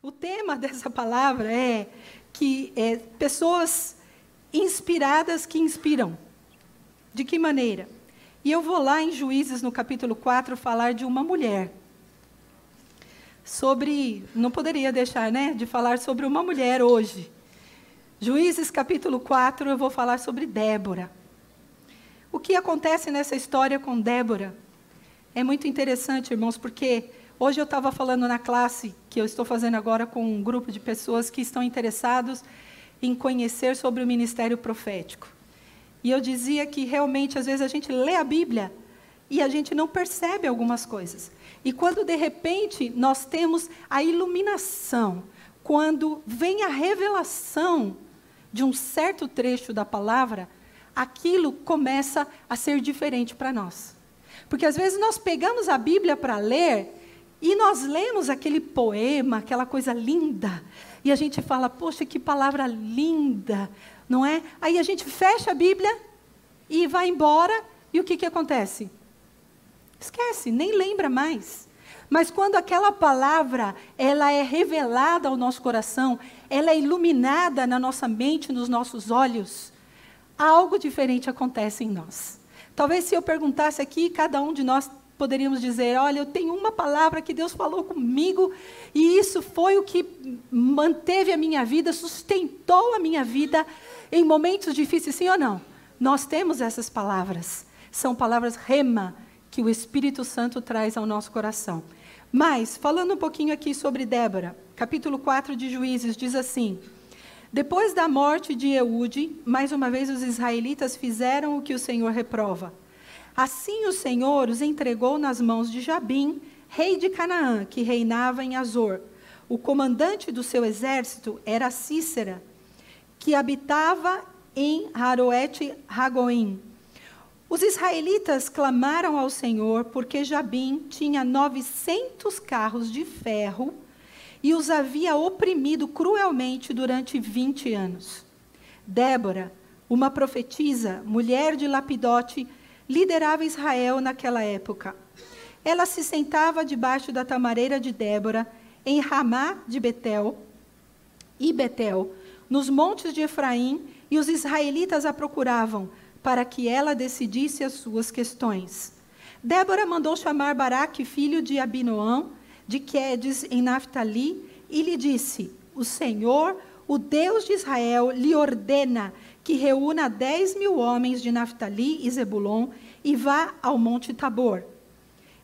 O tema dessa palavra é que pessoas inspiradas que inspiram. De que maneira? E eu vou lá em Juízes, no capítulo 4, falar de uma mulher. Não poderia deixar, de falar sobre uma mulher hoje. Juízes, capítulo 4, eu vou falar sobre Débora. O que acontece nessa história com Débora? É muito interessante, irmãos, porque hoje eu estava falando na classe, que eu estou fazendo agora com um grupo de pessoas que estão interessados em conhecer sobre o ministério profético. E eu dizia que realmente, às vezes, a gente lê a Bíblia e a gente não percebe algumas coisas. E quando, de repente, nós temos a iluminação, quando vem a revelação de um certo trecho da palavra, aquilo começa a ser diferente para nós. Porque, às vezes, nós pegamos a Bíblia para ler e nós lemos aquele poema, aquela coisa linda, e a gente fala, poxa, que palavra linda, não é? Aí a gente fecha a Bíblia e vai embora, e o que acontece? Esquece, nem lembra mais. Mas quando aquela palavra, ela é revelada ao nosso coração, ela é iluminada na nossa mente, nos nossos olhos, algo diferente acontece em nós. Talvez se eu perguntasse aqui, cada um de nós poderíamos dizer, olha, eu tenho uma palavra que Deus falou comigo, e isso foi o que manteve a minha vida, sustentou a minha vida em momentos difíceis, sim ou não? Nós temos essas palavras, são palavras rema, que o Espírito Santo traz ao nosso coração. Mas, falando um pouquinho aqui sobre Débora, capítulo 4 de Juízes, diz assim, depois da morte de Eude, mais uma vez os israelitas fizeram o que o Senhor reprova. Assim o Senhor os entregou nas mãos de Jabim, rei de Canaã, que reinava em Azor. O comandante do seu exército era Cícera, que habitava em Aroete-Ragoim. Os israelitas clamaram ao Senhor, porque Jabim tinha 900 carros de ferro e os havia oprimido cruelmente durante 20 anos. Débora, uma profetisa, mulher de Lapidote, liderava Israel naquela época. Ela se sentava debaixo da tamareira de Débora, em Ramá de Betel, nos montes de Efraim, e os israelitas a procuravam, para que ela decidisse as suas questões. Débora mandou chamar Baraque, filho de Abinoão, de Quedes, em Naftali, e lhe disse, o Senhor, o Deus de Israel, lhe ordena que reúna 10.000 homens de Naftali e Zebulon e vá ao Monte Tabor.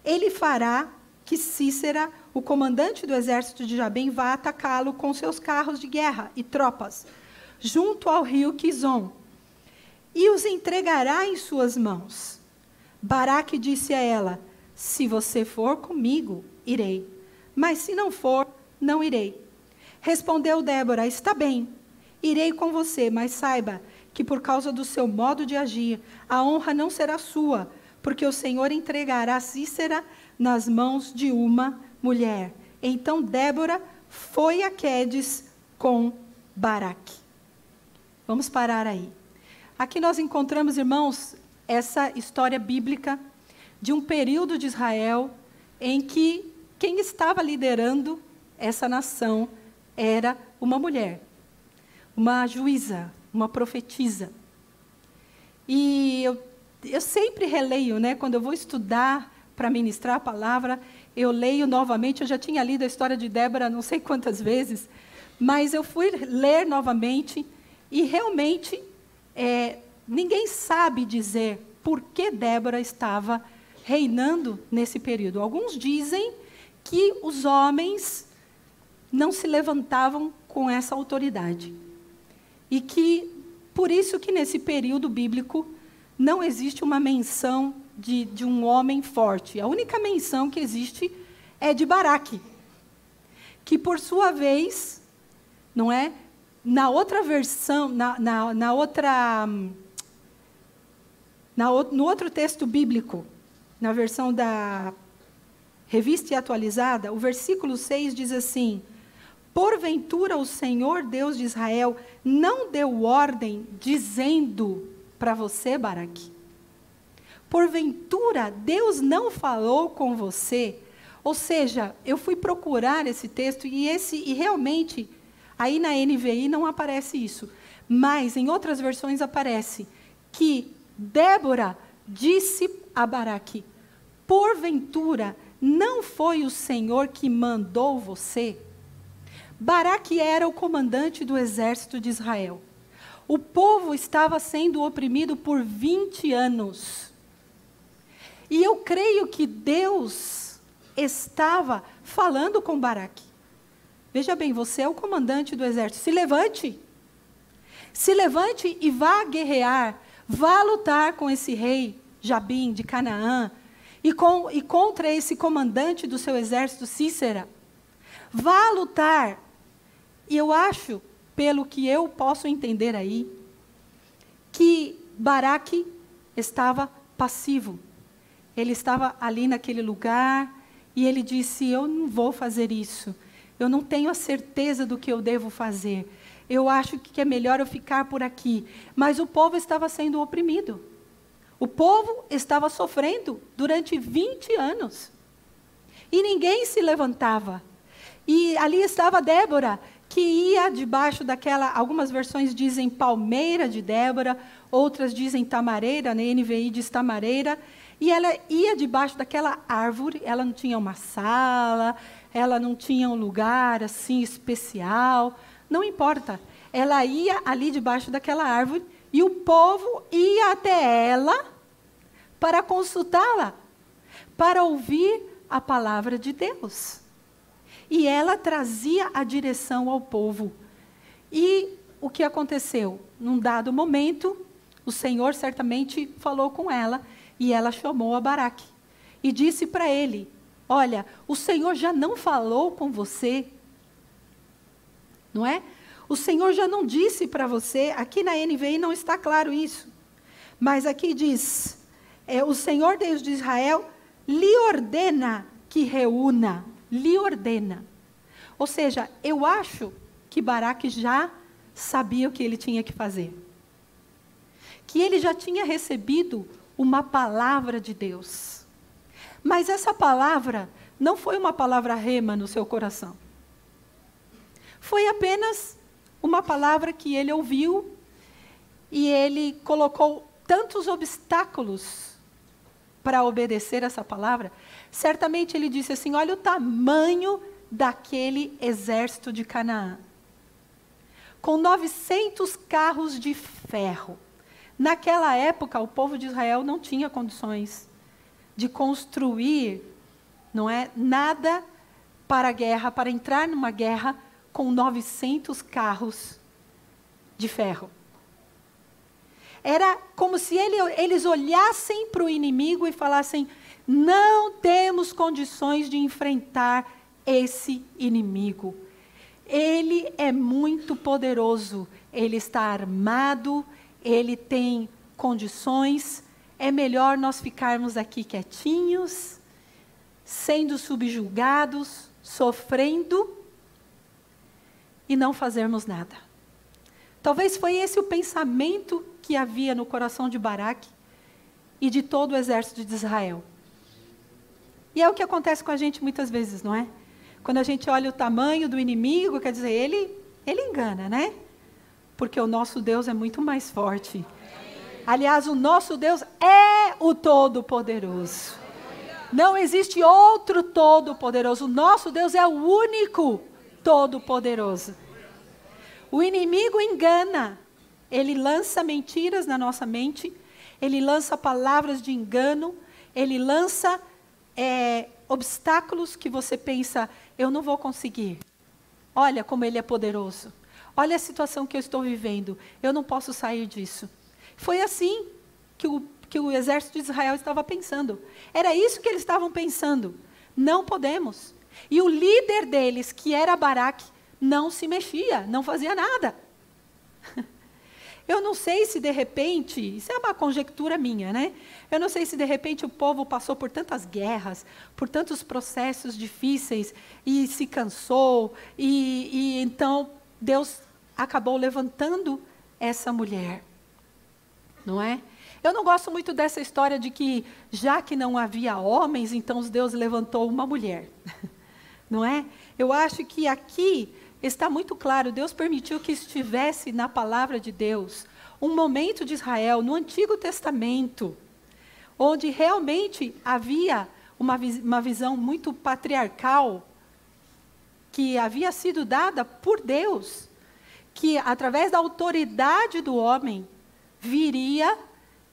Ele fará que Cícera, o comandante do exército de Jabim, vá atacá-lo com seus carros de guerra e tropas, junto ao rio Quizon, e os entregará em suas mãos. Baraque disse a ela, se você for comigo, irei, mas se não for, não irei. Respondeu Débora, está bem, irei com você, mas saiba que por causa do seu modo de agir, a honra não será sua, porque o Senhor entregará Cícera nas mãos de uma mulher. Então Débora foi a Quedes com Baraque. Vamos parar aí. Aqui nós encontramos, irmãos, essa história bíblica de um período de Israel em que quem estava liderando essa nação era uma mulher, uma juíza, uma profetisa. E eu sempre releio, quando eu vou estudar para ministrar a palavra, eu leio novamente. Eu já tinha lido a história de Débora não sei quantas vezes, mas eu fui ler novamente e realmente ninguém sabe dizer por que Débora estava reinando nesse período. Alguns dizem que os homens não se levantavam com essa autoridade. E que, por isso que nesse período bíblico, não existe uma menção de um homem forte. A única menção que existe é de Baraque, que por sua vez, não é? Na outra versão, no outro texto bíblico, na versão da Revista e Atualizada, o versículo 6 diz assim: porventura o Senhor Deus de Israel não deu ordem dizendo para você, Baraque? Porventura Deus não falou com você? Ou seja, eu fui procurar esse texto e realmente, aí na NVI não aparece isso, mas em outras versões aparece que Débora disse a Baraque: porventura não foi o Senhor que mandou você? Baraque era o comandante do exército de Israel. O povo estava sendo oprimido por 20 anos. E eu creio que Deus estava falando com Baraque. Veja bem, você é o comandante do exército. Se levante. Se levante e vá guerrear. Vá lutar com esse rei Jabim de Canaã. E contra esse comandante do seu exército, Cícera. Vá lutar. E eu acho, pelo que eu posso entender aí, que Baraque estava passivo. Ele estava ali naquele lugar e ele disse: eu não vou fazer isso. Eu não tenho a certeza do que eu devo fazer. Eu acho que é melhor eu ficar por aqui. Mas o povo estava sendo oprimido. O povo estava sofrendo durante 20 anos. E ninguém se levantava. E ali estava Débora, que ia debaixo daquela, algumas versões dizem palmeira de Débora, outras dizem tamareira, na NVI diz tamareira, e ela ia debaixo daquela árvore. Ela não tinha uma sala, ela não tinha um lugar assim especial, não importa. Ela ia ali debaixo daquela árvore e o povo ia até ela para consultá-la, para ouvir a palavra de Deus. E ela trazia a direção ao povo. E o que aconteceu? Num dado momento, o Senhor certamente falou com ela, e ela chamou a Baraque. E disse para ele: olha, o Senhor já não falou com você? Não é? O Senhor já não disse para você? Aqui na NVI não está claro isso. Mas aqui diz: o Senhor Deus de Israel lhe ordena que reúna. Lhe ordena. Ou seja, eu acho que Baraque já sabia o que ele tinha que fazer. Que ele já tinha recebido uma palavra de Deus. Mas essa palavra não foi uma palavra rema no seu coração. Foi apenas uma palavra que ele ouviu e ele colocou tantos obstáculos para obedecer essa palavra. Certamente ele disse assim: olha o tamanho daquele exército de Canaã. Com 900 carros de ferro. Naquela época, o povo de Israel não tinha condições de construir, não é, nada para a guerra, para entrar numa guerra com 900 carros de ferro. Era como se eles olhassem para o inimigo e falassem: não temos condições de enfrentar esse inimigo. Ele é muito poderoso, ele está armado, ele tem condições, é melhor nós ficarmos aqui quietinhos, sendo subjugados, sofrendo e não fazermos nada. Talvez foi esse o pensamento que havia no coração de Baraque e de todo o exército de Israel. E é o que acontece com a gente muitas vezes, não é? Quando a gente olha o tamanho do inimigo, quer dizer, ele engana, né? Porque o nosso Deus é muito mais forte. Aliás, o nosso Deus é o Todo-Poderoso. Não existe outro Todo-Poderoso. O nosso Deus é o único Todo-Poderoso. O inimigo engana. Ele lança mentiras na nossa mente. Ele lança palavras de engano. Ele lança obstáculos que você pensa: eu não vou conseguir. Olha como ele é poderoso. Olha a situação que eu estou vivendo. Eu não posso sair disso. Foi assim que que o exército de Israel estava pensando. Era isso que eles estavam pensando. Não podemos. E o líder deles, que era Baraque, não se mexia, não fazia nada. Eu não sei se de repente, isso é uma conjectura minha, né? Eu não sei se de repente o povo passou por tantas guerras, por tantos processos difíceis e se cansou, e então Deus acabou levantando essa mulher, não é? Eu não gosto muito dessa história de que, já que não havia homens, então Deus levantou uma mulher, não é? Eu acho que aqui está muito claro, Deus permitiu que estivesse na palavra de Deus um momento de Israel, no Antigo Testamento, onde realmente havia uma visão muito patriarcal, que havia sido dada por Deus, que através da autoridade do homem, viria,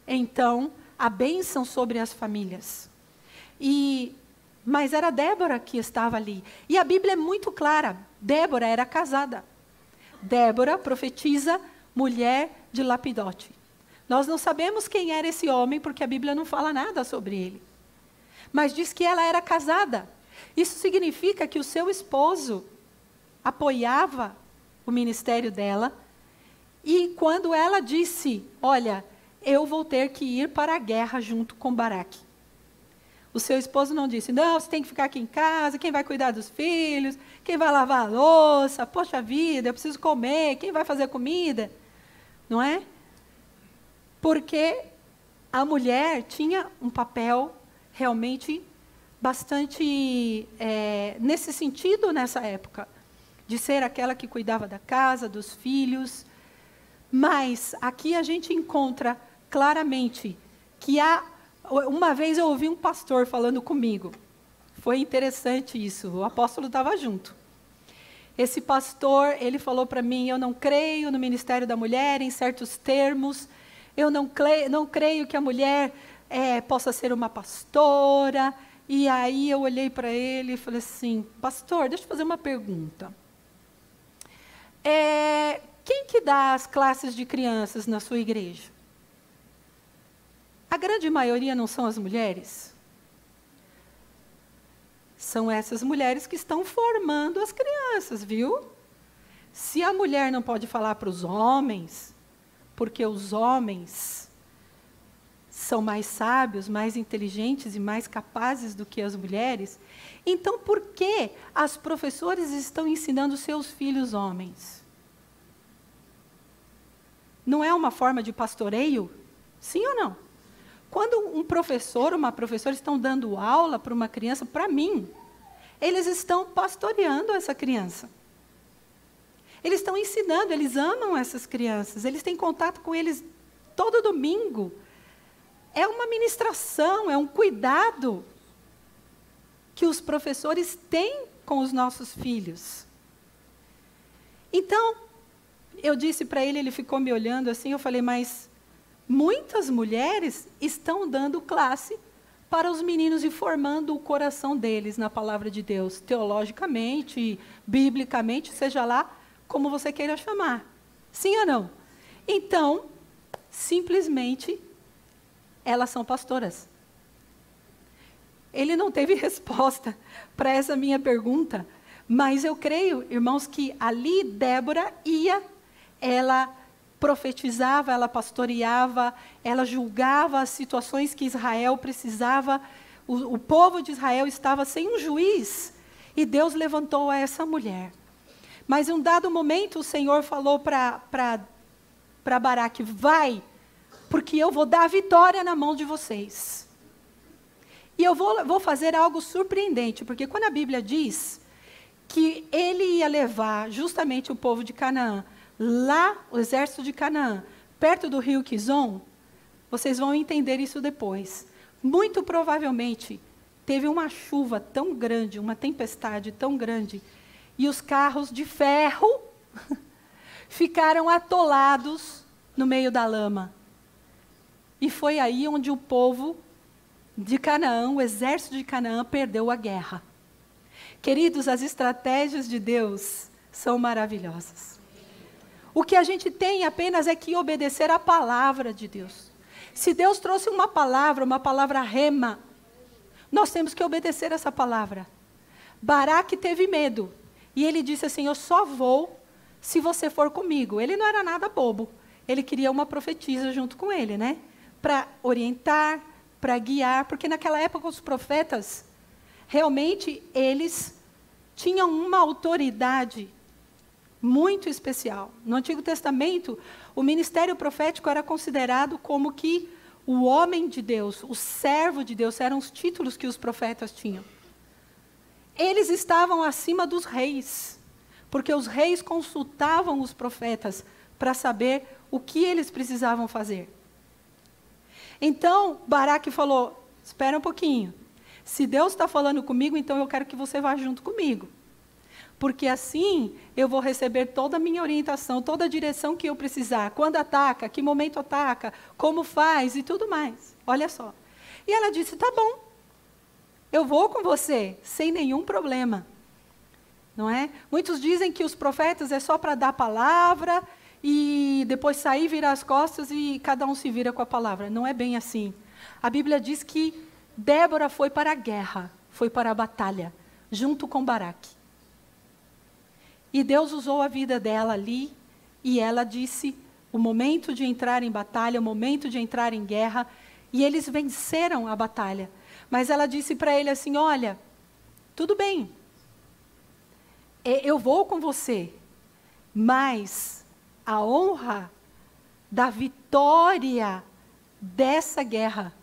então, a bênção sobre as famílias. Mas era Débora que estava ali. E a Bíblia é muito clara, Débora era casada. Débora profetiza, mulher de Lapidote. Nós não sabemos quem era esse homem, porque a Bíblia não fala nada sobre ele. Mas diz que ela era casada. Isso significa que o seu esposo apoiava o ministério dela. E quando ela disse, olha, eu vou ter que ir para a guerra junto com Baraque. O seu esposo não disse, não, você tem que ficar aqui em casa, quem vai cuidar dos filhos, quem vai lavar a louça, poxa vida, eu preciso comer, quem vai fazer comida? Não é? Porque a mulher tinha um papel realmente bastante nesse sentido nessa época, de ser aquela que cuidava da casa, dos filhos. Mas aqui a gente encontra claramente que uma vez eu ouvi um pastor falando comigo. Foi interessante isso, o apóstolo estava junto. Esse pastor, ele falou para mim, eu não creio no ministério da mulher em certos termos, eu não creio que a mulher possa ser uma pastora. E aí eu olhei para ele e falei assim, pastor, deixa eu fazer uma pergunta. Quem que dá as classes de crianças na sua igreja? A grande maioria não são as mulheres? São essas mulheres que estão formando as crianças, viu? Se a mulher não pode falar para os homens, porque os homens são mais sábios, mais inteligentes e mais capazes do que as mulheres, então por que as professoras estão ensinando seus filhos homens? Não é uma forma de pastoreio? Sim ou não? Quando um professor, uma professora estão dando aula para uma criança, para mim, eles estão pastoreando essa criança. Eles estão ensinando, eles amam essas crianças, eles têm contato com eles todo domingo. É uma ministração, é um cuidado que os professores têm com os nossos filhos. Então, eu disse para ele, ele ficou me olhando assim, eu falei, mas muitas mulheres estão dando classe para os meninos e formando o coração deles na palavra de Deus, teologicamente, biblicamente, seja lá como você queira chamar. Sim ou não? Então, simplesmente, elas são pastoras. Ele não teve resposta para essa minha pergunta, mas eu creio, irmãos, que ali Débora ela profetizava, ela pastoreava, ela julgava as situações que Israel precisava. O povo de Israel estava sem um juiz, e Deus levantou essa mulher. Mas em um dado momento o Senhor falou para Baraque, vai, porque eu vou dar a vitória na mão de vocês. E eu vou fazer algo surpreendente, porque quando a Bíblia diz que ele ia levar justamente o povo de Canaã, lá, o exército de Canaã, perto do rio Quizon, vocês vão entender isso depois. Muito provavelmente, teve uma chuva tão grande, uma tempestade tão grande, e os carros de ferro ficaram atolados no meio da lama. E foi aí onde o povo de Canaã, o exército de Canaã, perdeu a guerra. Queridos, as estratégias de Deus são maravilhosas. O que a gente tem apenas é que obedecer à palavra de Deus. Se Deus trouxe uma palavra rema, nós temos que obedecer essa palavra. Baraque teve medo. E ele disse assim, eu só vou se você for comigo. Ele não era nada bobo. Ele queria uma profetisa junto com ele, né? Para orientar, para guiar. Porque naquela época os profetas, realmente, eles tinham uma autoridade muito especial. No Antigo Testamento, o ministério profético era considerado como que o homem de Deus, o servo de Deus, eram os títulos que os profetas tinham. Eles estavam acima dos reis, porque os reis consultavam os profetas para saber o que eles precisavam fazer. Então, Baraque falou, espera um pouquinho, se Deus está falando comigo, então eu quero que você vá junto comigo. Porque assim eu vou receber toda a minha orientação, toda a direção que eu precisar. Quando ataca, que momento ataca, como faz e tudo mais. Olha só. E ela disse, tá bom, eu vou com você, sem nenhum problema. Não é? Muitos dizem que os profetas é só para dar palavra e depois sair, virar as costas e cada um se vira com a palavra. Não é bem assim. A Bíblia diz que Débora foi para a guerra, foi para a batalha, junto com Baraque. E Deus usou a vida dela ali, e ela disse o momento de entrar em batalha, o momento de entrar em guerra, e eles venceram a batalha. Mas ela disse para ele assim, olha, tudo bem, eu vou com você, mas a honra da vitória dessa guerra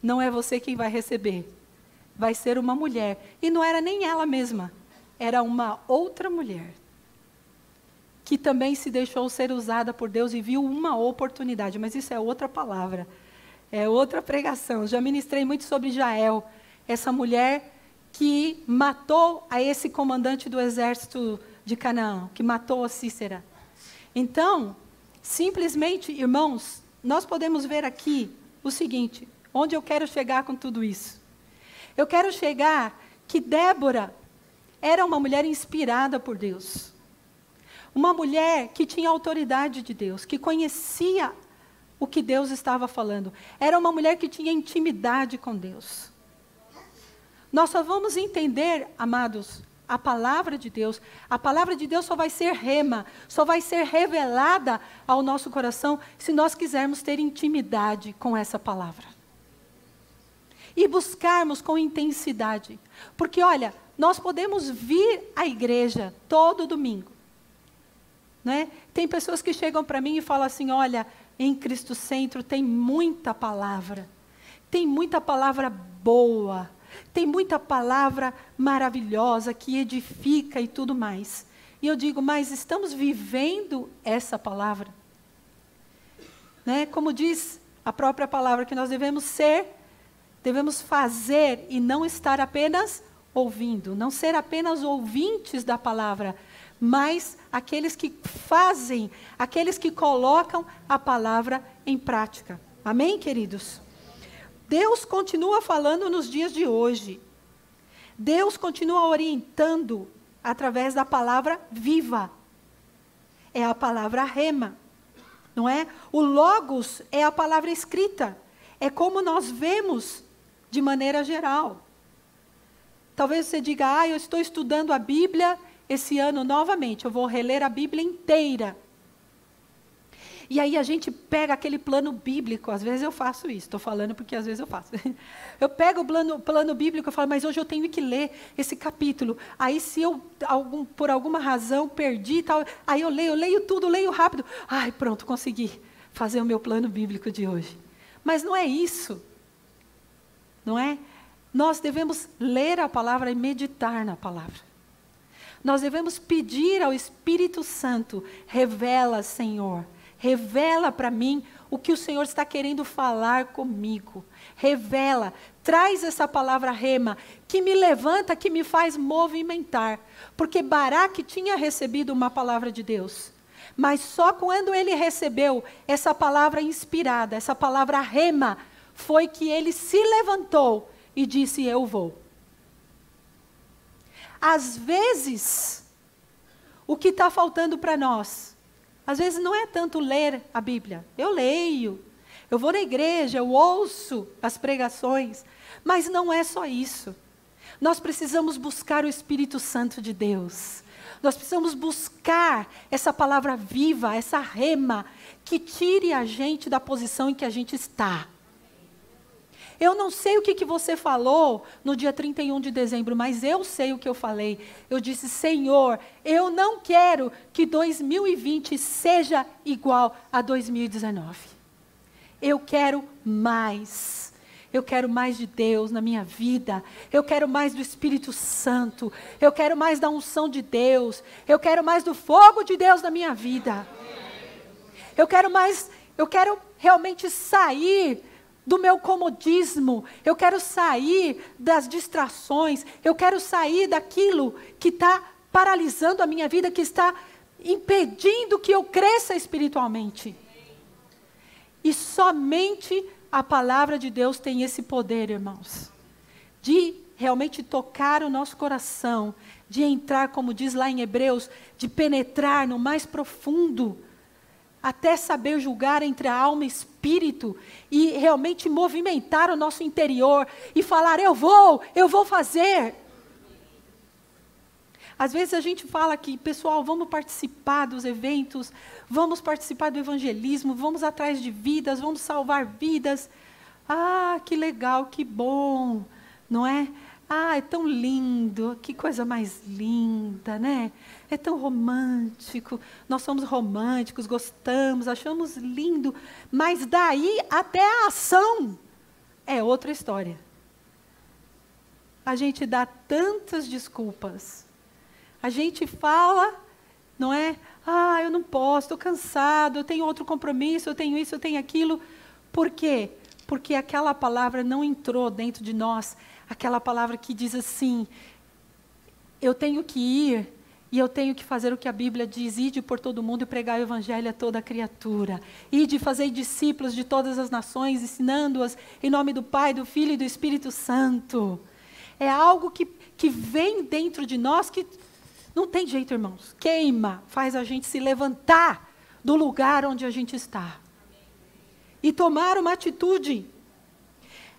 não é você quem vai receber, vai ser uma mulher. E não era nem ela mesma, era uma outra mulher, que também se deixou ser usada por Deus e viu uma oportunidade. Mas isso é outra palavra, é outra pregação. Já ministrei muito sobre Jael, essa mulher que matou a esse comandante do exército de Canaã, que matou a Cícera. Então, simplesmente, irmãos, nós podemos ver aqui o seguinte, onde eu quero chegar com tudo isso. Eu quero chegar que Débora era uma mulher inspirada por Deus. Uma mulher que tinha autoridade de Deus, que conhecia o que Deus estava falando. Era uma mulher que tinha intimidade com Deus. Nós só vamos entender, amados, a palavra de Deus. A palavra de Deus só vai ser rema, só vai ser revelada ao nosso coração se nós quisermos ter intimidade com essa palavra. E buscarmos com intensidade. Porque, olha, nós podemos vir à igreja todo domingo. Né? Tem pessoas que chegam para mim e falam assim, olha, em Cristo Centro tem muita palavra boa, tem muita palavra maravilhosa que edifica e tudo mais. E eu digo, mas estamos vivendo essa palavra? Né? Como diz a própria palavra, que nós devemos fazer e não estar apenas ouvindo, não ser apenas ouvintes da palavra, mas aqueles que fazem, aqueles que colocam a palavra em prática. Amém, queridos? Deus continua falando nos dias de hoje. Deus continua orientando através da palavra viva. É a palavra rema, não é? O logos é a palavra escrita. É como nós vemos de maneira geral. Talvez você diga, eu estou estudando a Bíblia esse ano novamente, eu vou reler a Bíblia inteira. E aí a gente pega aquele plano bíblico, às vezes eu faço isso, estou falando porque às vezes eu faço. Eu pego o plano bíblico e falo, mas hoje eu tenho que ler esse capítulo. Aí se eu, por alguma razão, perdi, tal, aí eu leio tudo, leio rápido. Ai, pronto, consegui fazer o meu plano bíblico de hoje. Mas não é isso, não é? Nós devemos ler a palavra e meditar na palavra. Nós devemos pedir ao Espírito Santo, revela, Senhor, revela para mim o que o Senhor está querendo falar comigo. Revela, traz essa palavra rema, que me levanta, que me faz movimentar. Porque Baraque tinha recebido uma palavra de Deus. Mas só quando ele recebeu essa palavra inspirada, essa palavra rema, foi que ele se levantou e disse, eu vou. Às vezes, o que está faltando para nós, às vezes não é tanto ler a Bíblia. Eu leio, eu vou na igreja, eu ouço as pregações, mas não é só isso. Nós precisamos buscar o Espírito Santo de Deus. Nós precisamos buscar essa palavra viva, essa rema, que tire a gente da posição em que a gente está. Eu não sei o que você falou no dia 31 de dezembro, mas eu sei o que eu falei. Eu disse, Senhor, eu não quero que 2020 seja igual a 2019. Eu quero mais. Eu quero mais de Deus na minha vida. Eu quero mais do Espírito Santo. Eu quero mais da unção de Deus. Eu quero mais do fogo de Deus na minha vida. Eu quero realmente sair do meu comodismo, eu quero sair das distrações, eu quero sair daquilo que está paralisando a minha vida, que está impedindo que eu cresça espiritualmente. E somente a palavra de Deus tem esse poder, irmãos, de realmente tocar o nosso coração, de entrar, como diz lá em Hebreus, de penetrar no mais profundo, até saber julgar entre a alma e espírito, e realmente movimentar o nosso interior, e falar, eu vou fazer. Às vezes a gente fala que, pessoal, vamos participar dos eventos, vamos participar do evangelismo, vamos atrás de vidas, vamos salvar vidas. Ah, que legal, que bom, não é? Ah, é tão lindo, que coisa mais linda, né? É tão romântico, nós somos românticos, gostamos, achamos lindo, mas daí até a ação é outra história. A gente dá tantas desculpas, a gente fala, não é? Ah, eu não posso, estou cansado, eu tenho outro compromisso, eu tenho isso, eu tenho aquilo. Por quê? Porque aquela palavra não entrou dentro de nós, aquela palavra que diz assim, eu tenho que ir, e eu tenho que fazer o que a Bíblia diz, ide por todo mundo e pregar o evangelho a toda criatura. Ide fazer discípulos de todas as nações, ensinando-as em nome do Pai, do Filho e do Espírito Santo. É algo que vem dentro de nós que não tem jeito, irmãos. Queima, faz a gente se levantar do lugar onde a gente está. E tomar uma atitude.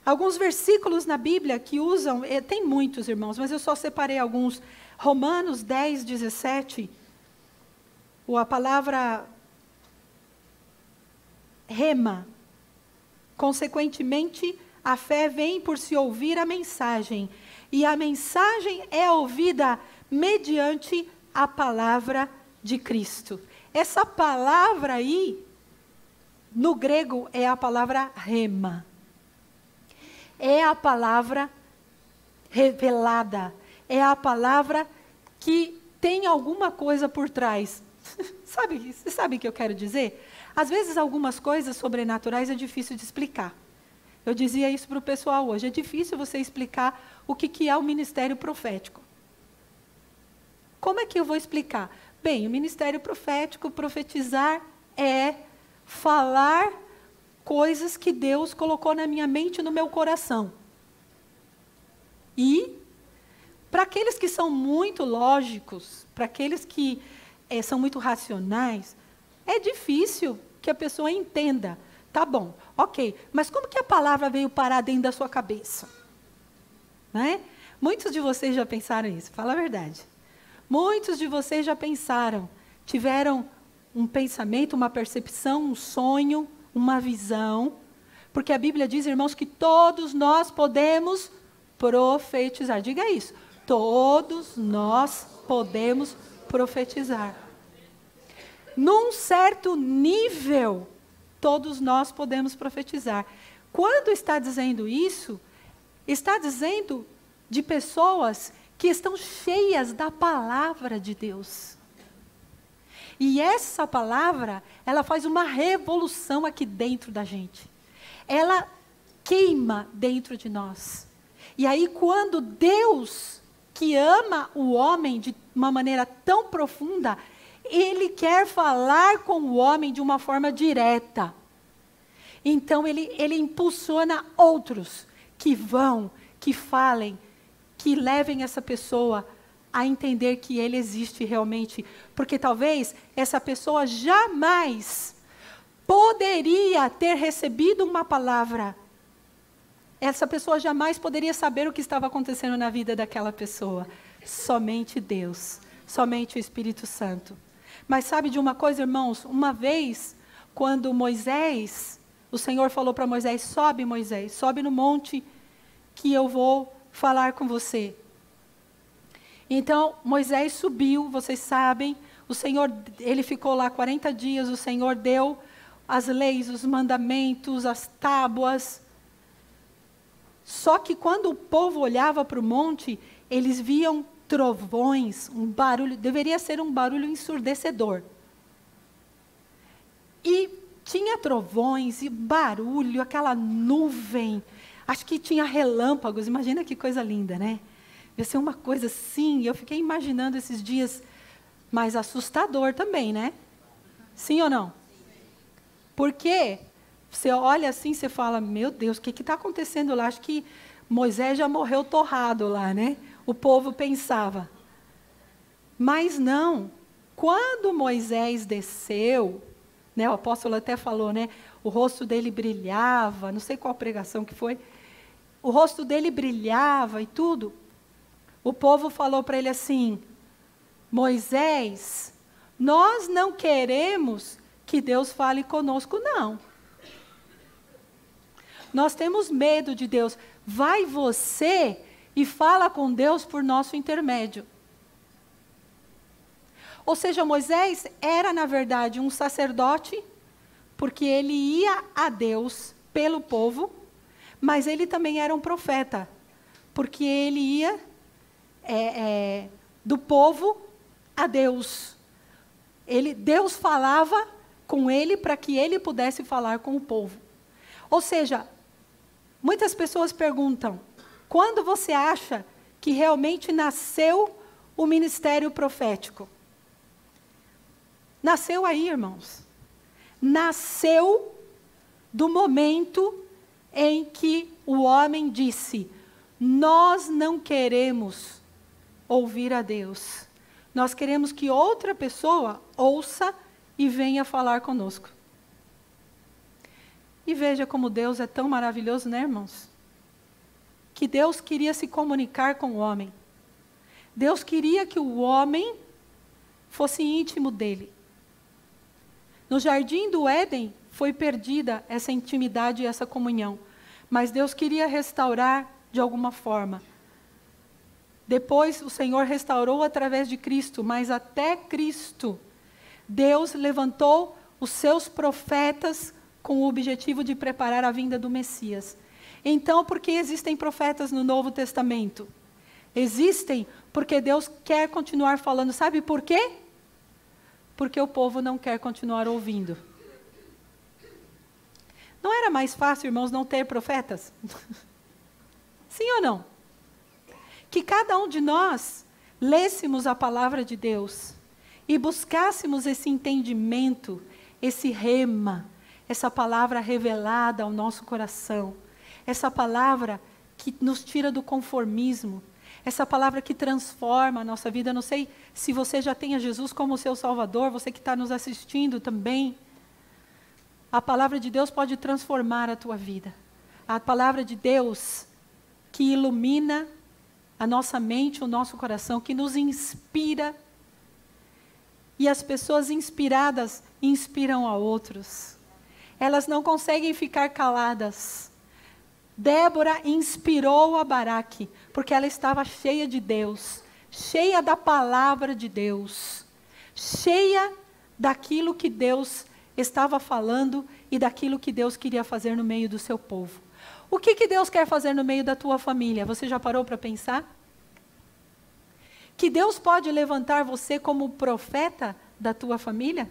Alguns versículos na Bíblia que usam, tem muitos, irmãos, mas eu só separei alguns. Romanos 10, 17, a palavra rema. Consequentemente, a fé vem por se ouvir a mensagem. E a mensagem é ouvida mediante a palavra de Cristo. Essa palavra aí, no grego, é a palavra rema. É a palavra revelada. É a palavra que tem alguma coisa por trás. Você sabe o que eu quero dizer? Às vezes, algumas coisas sobrenaturais é difícil de explicar. Eu dizia isso para o pessoal hoje. É difícil você explicar o que é o ministério profético. Como é que eu vou explicar? Bem, o ministério profético, profetizar, é falar coisas que Deus colocou na minha mente e no meu coração. E, para aqueles que são muito lógicos, para aqueles que são muito racionais, é difícil que a pessoa entenda. Tá bom, ok, mas como que a palavra veio parar dentro da sua cabeça? Né? Muitos de vocês já pensaram isso, fala a verdade. Muitos de vocês já pensaram, tiveram um pensamento, uma percepção, um sonho, uma visão, porque a Bíblia diz, irmãos, que todos nós podemos profetizar. Diga isso. Todos nós podemos profetizar. Num certo nível, todos nós podemos profetizar. Quando está dizendo isso, está dizendo de pessoas que estão cheias da palavra de Deus. E essa palavra, ela faz uma revolução aqui dentro da gente. Ela queima dentro de nós. E aí, quando Deus, que ama o homem de uma maneira tão profunda, Ele quer falar com o homem de uma forma direta. Então, ele impulsiona outros que vão, que falem, que levem essa pessoa a entender que Ele existe realmente. Porque talvez essa pessoa jamais poderia ter recebido uma palavra, essa pessoa jamais poderia saber o que estava acontecendo na vida daquela pessoa. Somente Deus, somente o Espírito Santo. Mas sabe de uma coisa, irmãos? Uma vez, quando Moisés, o Senhor falou para Moisés: sobe, Moisés, sobe no monte que eu vou falar com você. Então, Moisés subiu, vocês sabem, o Senhor, ele ficou lá 40 dias, o Senhor deu as leis, os mandamentos, as tábuas. Só que quando o povo olhava para o monte, eles viam trovões, um barulho, deveria ser um barulho ensurdecedor. E tinha trovões e barulho, aquela nuvem, acho que tinha relâmpagos, imagina que coisa linda, né? Ia ser uma coisa assim, eu fiquei imaginando esses dias, mas assustador também, né? Sim ou não? Porque você olha assim, você fala, meu Deus, o que está acontecendo lá? Acho que Moisés já morreu torrado lá, né? O povo pensava. Mas não, quando Moisés desceu, né, o apóstolo até falou, né? O rosto dele brilhava, não sei qual pregação que foi, o rosto dele brilhava e tudo. O povo falou para ele assim: Moisés, nós não queremos que Deus fale conosco, não. Nós temos medo de Deus. Vai você e fala com Deus por nosso intermédio. Ou seja, Moisés era, na verdade, um sacerdote, porque ele ia a Deus pelo povo, mas ele também era um profeta, porque ele ia do povo a Deus. Deus falava com ele para que ele pudesse falar com o povo. Ou seja, muitas pessoas perguntam, quando você acha que realmente nasceu o ministério profético? Nasceu aí, irmãos. Nasceu do momento em que o homem disse: nós não queremos ouvir a Deus. Nós queremos que outra pessoa ouça e venha falar conosco. E veja como Deus é tão maravilhoso, né, irmãos? Que Deus queria se comunicar com o homem. Deus queria que o homem fosse íntimo dele. No jardim do Éden foi perdida essa intimidade e essa comunhão. Mas Deus queria restaurar de alguma forma. Depois o Senhor restaurou através de Cristo, mas até Cristo, Deus levantou os seus profetas com o objetivo de preparar a vinda do Messias. Então, por que existem profetas no Novo Testamento? Existem porque Deus quer continuar falando. Sabe por quê? Porque o povo não quer continuar ouvindo. Não era mais fácil, irmãos, não ter profetas? Sim ou não? Que cada um de nós lêssemos a palavra de Deus e buscássemos esse entendimento, esse rema, essa palavra revelada ao nosso coração, essa palavra que nos tira do conformismo, essa palavra que transforma a nossa vida. Eu não sei se você já tem a Jesus como seu Salvador, você que está nos assistindo também. A palavra de Deus pode transformar a tua vida. A palavra de Deus que ilumina a nossa mente, o nosso coração, que nos inspira. E as pessoas inspiradas inspiram a outros. Elas não conseguem ficar caladas. Débora inspirou a Baraque, porque ela estava cheia de Deus, cheia da palavra de Deus, cheia daquilo que Deus estava falando e daquilo que Deus queria fazer no meio do seu povo. O que Deus quer fazer no meio da tua família? Você já parou para pensar? Que Deus pode levantar você como profeta da tua família?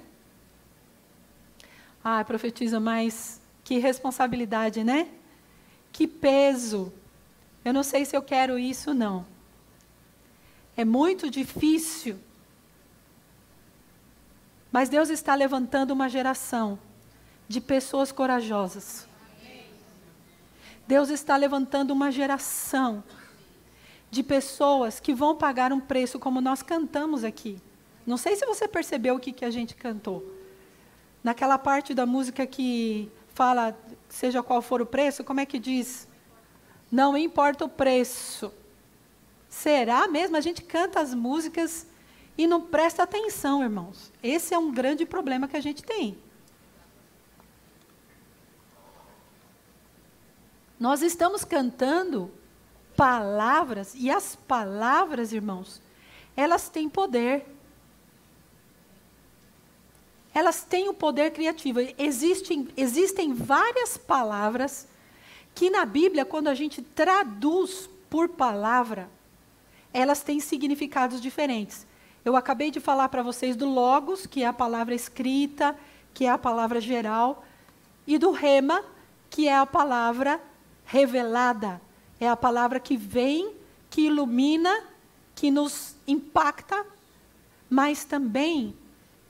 Ah, profetiza, mas que responsabilidade, né? Que peso. Eu não sei se eu quero isso, não. É muito difícil. Mas Deus está levantando uma geração de pessoas corajosas. Deus está levantando uma geração de pessoas que vão pagar um preço, como nós cantamos aqui. Não sei se você percebeu o que a gente cantou. Naquela parte da música que fala, seja qual for o preço, como é que diz? Não importa o preço. Será mesmo? A gente canta as músicas e não presta atenção, irmãos. Esse é um grande problema que a gente tem. Nós estamos cantando palavras, e as palavras, irmãos, elas têm poder. Elas têm o poder criativo. Existem várias palavras que na Bíblia, quando a gente traduz por palavra, elas têm significados diferentes. Eu acabei de falar para vocês do logos, que é a palavra escrita, que é a palavra geral, e do rema, que é a palavra revelada. É a palavra que vem, que ilumina, que nos impacta, mas também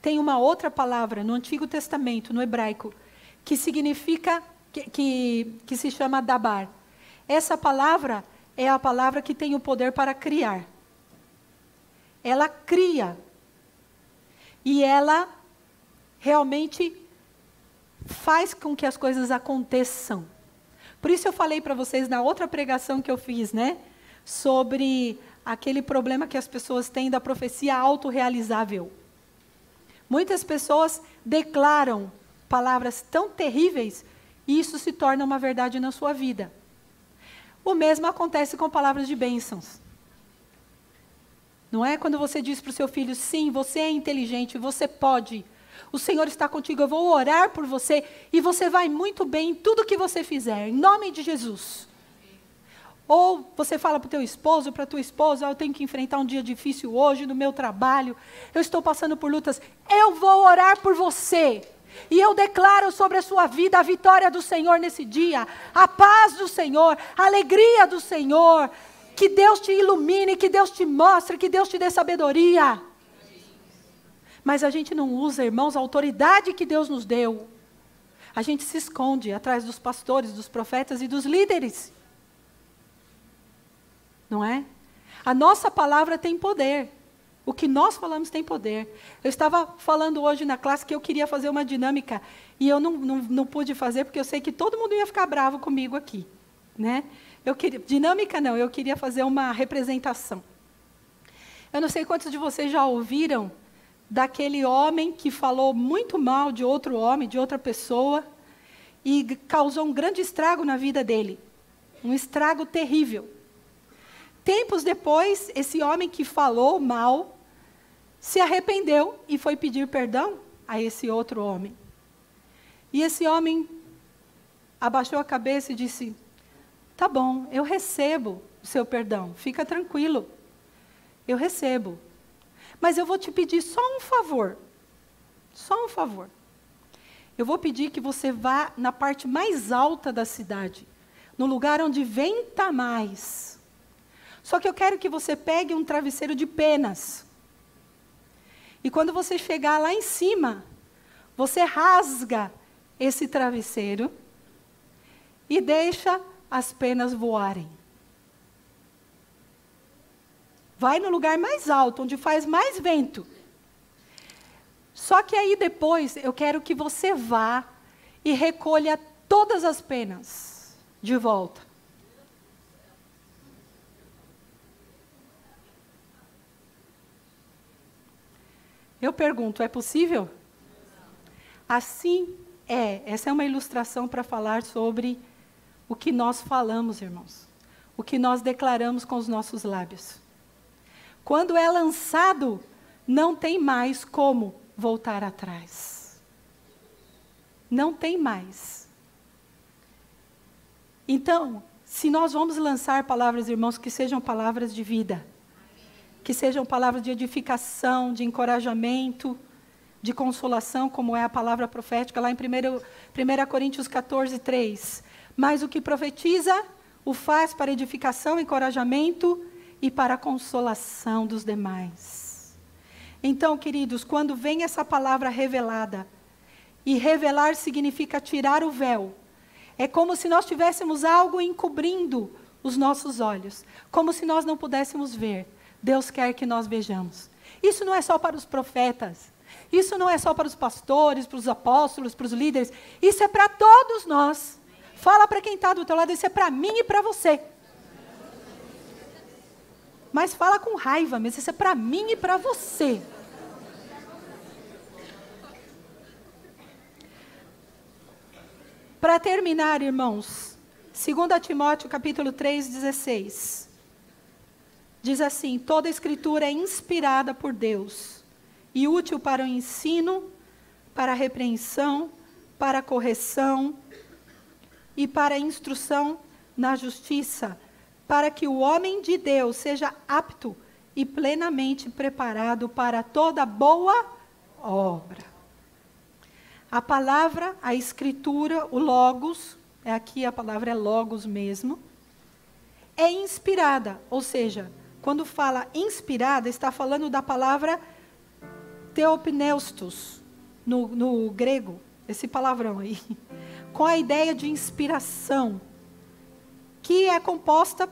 tem uma outra palavra no Antigo Testamento, no hebraico, que significa, que se chama dabar. Essa palavra é a palavra que tem o poder para criar. Ela cria. E ela realmente faz com que as coisas aconteçam. Por isso eu falei para vocês na outra pregação que eu fiz, né? Sobre aquele problema que as pessoas têm da profecia autorrealizável. Muitas pessoas declaram palavras tão terríveis e isso se torna uma verdade na sua vida. O mesmo acontece com palavras de bênçãos. Não é quando você diz para o seu filho, sim, você é inteligente, você pode. O Senhor está contigo, eu vou orar por você e você vai muito bem em tudo que você fizer, em nome de Jesus. Ou você fala para o teu esposo, para a tua esposa, eu tenho que enfrentar um dia difícil hoje no meu trabalho, eu estou passando por lutas, eu vou orar por você. E eu declaro sobre a sua vida a vitória do Senhor nesse dia, a paz do Senhor, a alegria do Senhor, que Deus te ilumine, que Deus te mostre, que Deus te dê sabedoria. Mas a gente não usa, irmãos, a autoridade que Deus nos deu. A gente se esconde atrás dos pastores, dos profetas e dos líderes. Não é? A nossa palavra tem poder. O que nós falamos tem poder. Eu estava falando hoje na classe que eu queria fazer uma dinâmica e eu não pude fazer porque eu sei que todo mundo ia ficar bravo comigo aqui. Né? Dinâmica não, eu queria fazer uma representação. Eu não sei quantos de vocês já ouviram daquele homem que falou muito mal de outro homem, de outra pessoa, e causou um grande estrago na vida dele. Um estrago terrível. Tempos depois, esse homem que falou mal, se arrependeu e foi pedir perdão a esse outro homem. E esse homem abaixou a cabeça e disse, tá bom, eu recebo o seu perdão, fica tranquilo, eu recebo. Mas eu vou te pedir só um favor. Só um favor. Eu vou pedir que você vá na parte mais alta da cidade, no lugar onde venta mais. Só que eu quero que você pegue um travesseiro de penas. E quando você chegar lá em cima, você rasga esse travesseiro e deixa as penas voarem. Vai no lugar mais alto, onde faz mais vento. Só que aí depois eu quero que você vá e recolha todas as penas de volta. Eu pergunto, é possível? Assim é. Essa é uma ilustração para falar sobre o que nós falamos, irmãos. O que nós declaramos com os nossos lábios. Quando é lançado, não tem mais como voltar atrás. Não tem mais. Então, se nós vamos lançar palavras, irmãos, que sejam palavras de vida, que sejam palavras de edificação, de encorajamento, de consolação, como é a palavra profética, lá em 1 Coríntios 14, 3. Mas o que profetiza, o faz para edificação, encorajamento e para a consolação dos demais. Então, queridos, quando vem essa palavra revelada, e revelar significa tirar o véu, é como se nós tivéssemos algo encobrindo os nossos olhos, como se nós não pudéssemos ver. Deus quer que nós vejamos. Isso não é só para os profetas. Isso não é só para os pastores, para os apóstolos, para os líderes. Isso é para todos nós. Fala para quem está do teu lado, isso é para mim e para você. Mas fala com raiva mesmo, isso é para mim e para você. Para terminar, irmãos, 2 Timóteo capítulo 3:16. Diz assim: toda a escritura é inspirada por Deus e útil para o ensino, para a repreensão, para a correção e para a instrução na justiça, para que o homem de Deus seja apto e plenamente preparado para toda boa obra. A palavra, a escritura, o logos, aqui a palavra é logos mesmo, é inspirada, ou seja, quando fala inspirada, está falando da palavra theopneustos, no grego, esse palavrão aí, com a ideia de inspiração, que é composta,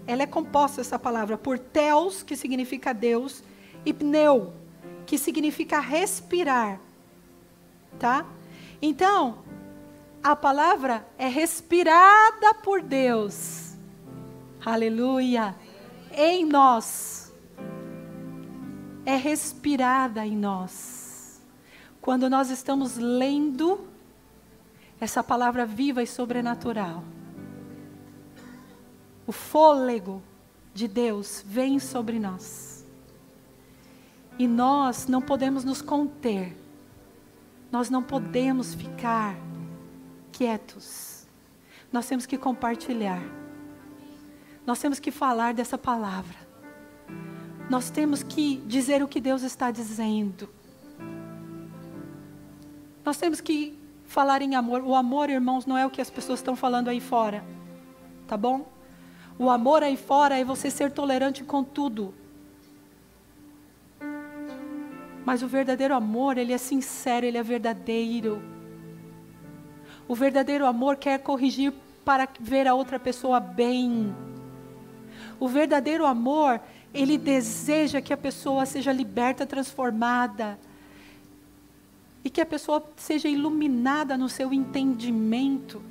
ela é composta, essa palavra, por theos, que significa Deus, e pneu, que significa respirar, tá? Então, a palavra é respirada por Deus, aleluia, em nós, é respirada em nós, quando nós estamos lendo essa palavra viva e sobrenatural, o fôlego de Deus vem sobre nós. E nós não podemos nos conter. Nós não podemos ficar quietos. Nós temos que compartilhar. Nós temos que falar dessa palavra. Nós temos que dizer o que Deus está dizendo. Nós temos que falar em amor. O amor, irmãos, não é o que as pessoas estão falando aí fora. Tá bom? O amor aí fora é você ser tolerante com tudo. Mas o verdadeiro amor, ele é sincero, ele é verdadeiro. O verdadeiro amor quer corrigir para ver a outra pessoa bem. O verdadeiro amor, ele deseja que a pessoa seja liberta, transformada. E que a pessoa seja iluminada no seu entendimento.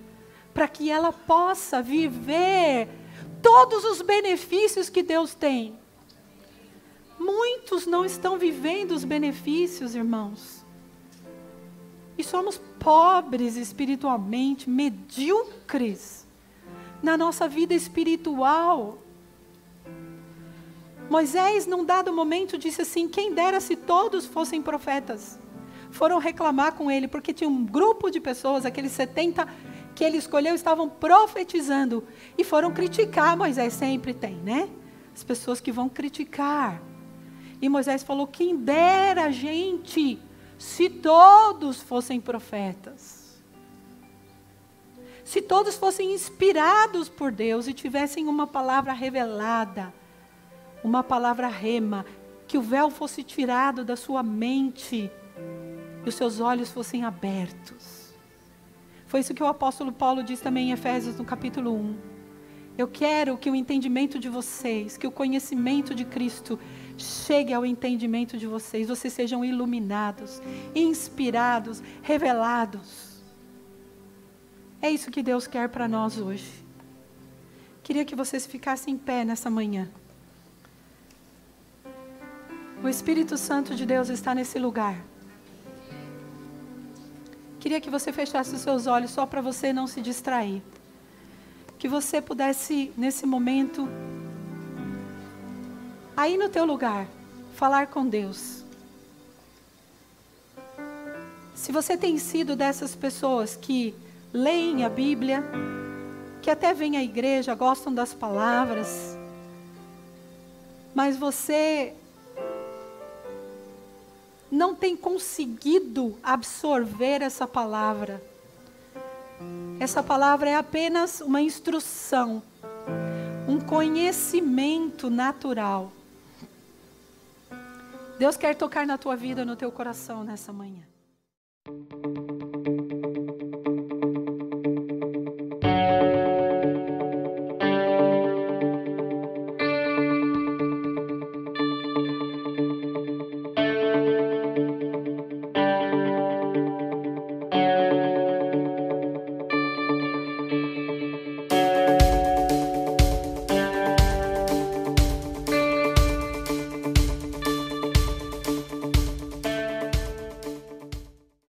Para que ela possa viver todos os benefícios que Deus tem. Muitos não estão vivendo os benefícios, irmãos. E somos pobres espiritualmente, medíocres na nossa vida espiritual. Moisés, num dado momento, disse assim: quem dera se todos fossem profetas. Foram reclamar com ele, porque tinha um grupo de pessoas, aqueles 70 que ele escolheu, estavam profetizando. E foram criticar. Moisés sempre tem, né? As pessoas que vão criticar. E Moisés falou: quem dera, gente, se todos fossem profetas. Se todos fossem inspirados por Deus e tivessem uma palavra revelada, uma palavra rema, que o véu fosse tirado da sua mente e os seus olhos fossem abertos. Foi isso que o apóstolo Paulo diz também em Efésios, no capítulo 1. Eu quero que o entendimento de vocês, que o conhecimento de Cristo chegue ao entendimento de vocês. Vocês sejam iluminados, inspirados, revelados. É isso que Deus quer para nós hoje. Queria que vocês ficassem em pé nessa manhã. O Espírito Santo de Deus está nesse lugar. Queria que você fechasse os seus olhos só para você não se distrair. Que você pudesse, nesse momento, aí no teu lugar, falar com Deus. Se você tem sido dessas pessoas que leem a Bíblia, que até vêm à igreja, gostam das palavras, mas você não tem conseguido absorver essa palavra. Essa palavra é apenas uma instrução, um conhecimento natural. Deus quer tocar na tua vida, no teu coração nessa manhã.